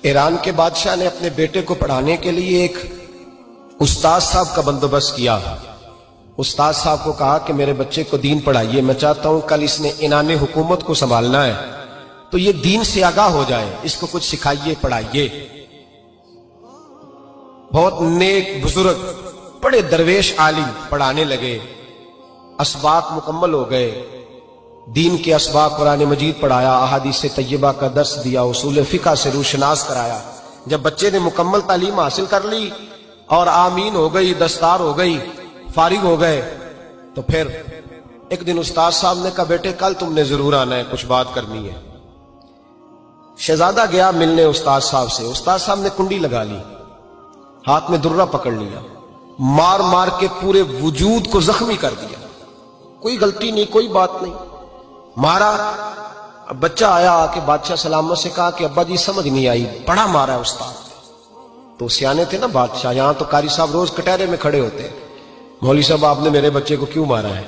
ایران کے بادشاہ نے اپنے بیٹے کو پڑھانے کے لیے ایک استاد صاحب کا بندوبست کیا۔ استاد صاحب کو کہا کہ میرے بچے کو دین پڑھائیے، میں چاہتا ہوں کل اس نے عنان حکومت کو سنبھالنا ہے تو یہ دین سے آگاہ ہو جائے، اس کو کچھ سکھائیے، پڑھائیے۔ بہت نیک بزرگ بڑے درویش عالم پڑھانے لگے، اسباق مکمل ہو گئے، دین کے اسباق قرآن مجید پڑھایا، احادیث طیبہ کا درس دیا، اصول فقہ سے روشناس کرایا۔ جب بچے نے مکمل تعلیم حاصل کر لی اور آمین ہو گئی، دستار ہو گئی، فارغ ہو گئے، تو پھر ایک دن استاد صاحب نے کہا بیٹے کل تم نے ضرور آنا ہے، کچھ بات کرنی ہے۔ شہزادہ گیا ملنے استاد صاحب سے، استاد صاحب نے کنڈی لگا لی، ہاتھ میں درہ پکڑ لیا، مار مار کے پورے وجود کو زخمی کر دیا، کوئی غلطی نہیں، کوئی بات نہیں، مارا۔ بچہ آیا آ کے بادشاہ سلامت سے کہا کہ ابا جی سمجھ نہیں آئی، بڑا مارا ہے استاد۔ تو سیانے تھے نا بادشاہ، یہاں تو قاری صاحب روز کٹہرے میں کھڑے ہوتے ہیں، مولوی صاحب آپ نے میرے بچے کو کیوں مارا ہے؟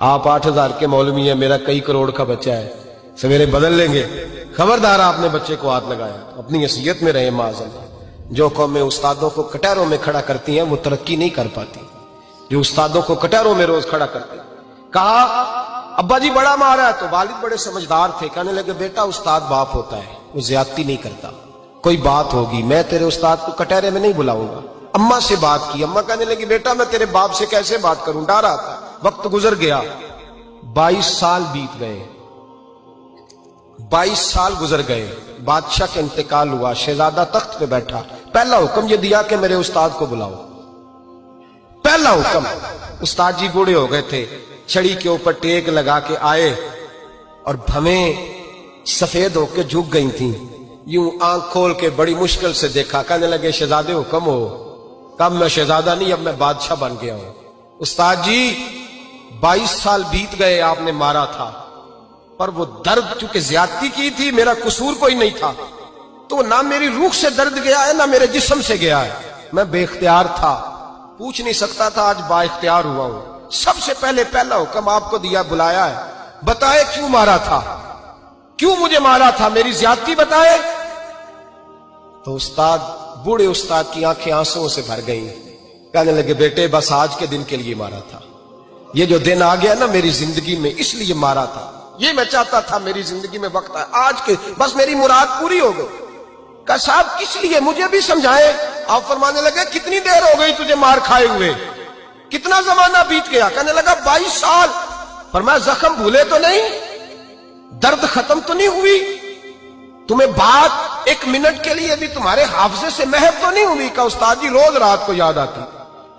آپ 8,000 کے مولوی ہیں، میرا کئی کروڑ کا بچہ ہے، سویرے بدل لیں گے، خبردار آپ نے بچے کو ہاتھ لگایا، اپنی حیثیت میں رہے معاذ۔ جو قومیں استادوں کو کٹہروں میں کھڑا کرتی ہیں وہ ترقی نہیں کر پاتی، جو استادوں کو کٹہروں میں روز کھڑا کرتے ہیں۔ کہا ابا جی بڑا مارا ہے، تو والد بڑے سمجھدار تھے، کہنے لگے بیٹا استاد باپ ہوتا ہے، وہ زیادتی نہیں کرتا، کوئی بات ہوگی میں تیرے استاد کو کٹہرے میں نہیں بلاؤں گا۔ اماں سے بات کی، اماں کہنے لگی بیٹا میں تیرے باپ سے کیسے بات کروں، ڈر آتا۔ وقت گزر گیا، 22 سال بیت گئے، 22 سال گزر گئے، بادشاہ کا انتقال ہوا، شہزادہ تخت پہ بیٹھا، پہلا حکم یہ دیا کہ میرے استاد کو بلاؤ، پہلا حکم۔ استاد جی بوڑھے ہو گئے تھے، چھڑی کے اوپر ٹیک لگا کے آئے اور بھویں سفید ہو کے جھک گئی تھیں، یوں آنکھ کھول کے بڑی مشکل سے دیکھا، کہنے لگے شہزادے حکم ہو۔ کب میں شہزادہ نہیں، اب میں بادشاہ بن گیا ہوں۔ استاد جی 22 سال بیت گئے، آپ نے مارا تھا، پر وہ درد چونکہ زیادتی کی تھی، میرا قصور کوئی نہیں تھا، تو نہ میری روح سے درد گیا ہے نہ میرے جسم سے گیا ہے، میں بے اختیار تھا، پوچھ نہیں سکتا تھا، آج با اختیار ہوا ہوں۔ سب سے پہلے پہلا حکم آپ کو دیا، بلایا ہے، بتائے کیوں مارا تھا، کیوں مجھے مارا تھا، میری زیادتی بتائے۔ تو استاد، بوڑھے استاد کی آنکھیں آنسوں سے بھر گئیں، کہنے لگے بیٹے بس آج کے دن کے لیے مارا تھا، یہ جو دن آ گیا نا میری زندگی میں اس لیے مارا تھا، یہ میں چاہتا تھا میری زندگی میں وقت ہے، آج کے بس میری مراد پوری ہو گئی۔ کہا صاحب کس لیے، مجھے بھی سمجھائے۔ آپ فرمانے لگے کتنی دیر ہو گئی تجھے مار کھائے ہوئے، کتنا زمانہ بیت گیا؟ کہنے لگا 22 سال۔ فرمایا زخم بھولے تو نہیں، درد ختم تو نہیں ہوئی، تمہیں بات ایک منٹ کے لیے بھی تمہارے حافظے سے محو تو نہیں ہوئی؟ کہا استاد جی روز رات کو یاد آتی،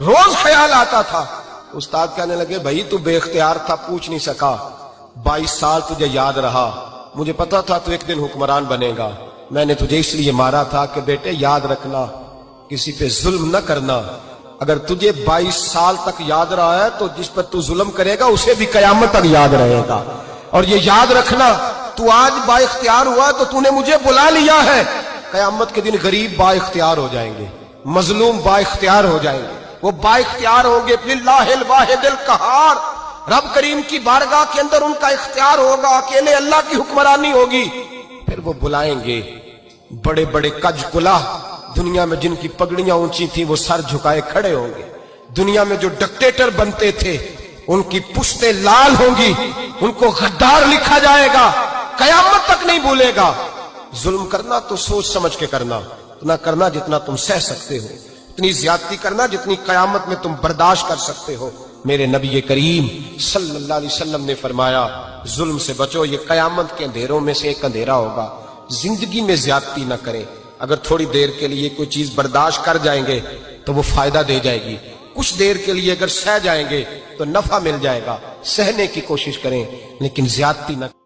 روز خیال آتا تھا۔ استاد کہنے لگے بھائی تو بے اختیار تھا، پوچھ نہیں سکا، 22 سال تجھے یاد رہا، مجھے پتا تھا تو ایک دن حکمران بنے گا، میں نے تجھے اس لیے مارا تھا کہ بیٹے یاد رکھنا، کسی پہ ظلم نہ کرنا، اگر تجھے 22 سال تک یاد رہا ہے تو جس پر تو ظلم کرے گا اسے بھی قیامت تک یاد رہے گا، اور یہ یاد رکھنا تو آج با اختیار ہوا تو تو نے مجھے بلا لیا ہے، قیامت کے دن غریب با اختیار ہو جائیں گے، مظلوم با اختیار ہو جائیں گے، وہ با اختیار ہوں گے، للہ الواحد القہار، رب کریم کی بارگاہ کے اندر ان کا اختیار ہوگا، اکیلے اللہ کی حکمرانی ہوگی۔ پھر وہ بلائیں گے بڑے بڑے کج کلا، دنیا میں جن کی پگڑیاں اونچی تھیں وہ سر جھکائے کھڑے ہوں گے، دنیا میں جو ڈکٹیٹر بنتے تھے ان کی پشتیں لال ہوں گی، ان کو غدار لکھا جائے گا، قیامت تک نہیں بھولے گا۔ ظلم کرنا تو سوچ سمجھ کے کرنا، اتنا کرنا جتنا تم سہ سکتے ہو، اتنی زیادتی کرنا جتنی قیامت میں تم برداشت کر سکتے ہو۔ میرے نبی کریم صلی اللہ علیہ وسلم نے فرمایا ظلم سے بچو، یہ قیامت کے اندھیروں میں سے ایک اندھیرا ہوگا۔ زندگی میں زیادتی نہ کریں، اگر تھوڑی دیر کے لیے کوئی چیز برداشت کر جائیں گے تو وہ فائدہ دے جائے گی، کچھ دیر کے لیے اگر سہ جائیں گے تو نفع مل جائے گا، سہنے کی کوشش کریں لیکن زیادتی نہ کریں۔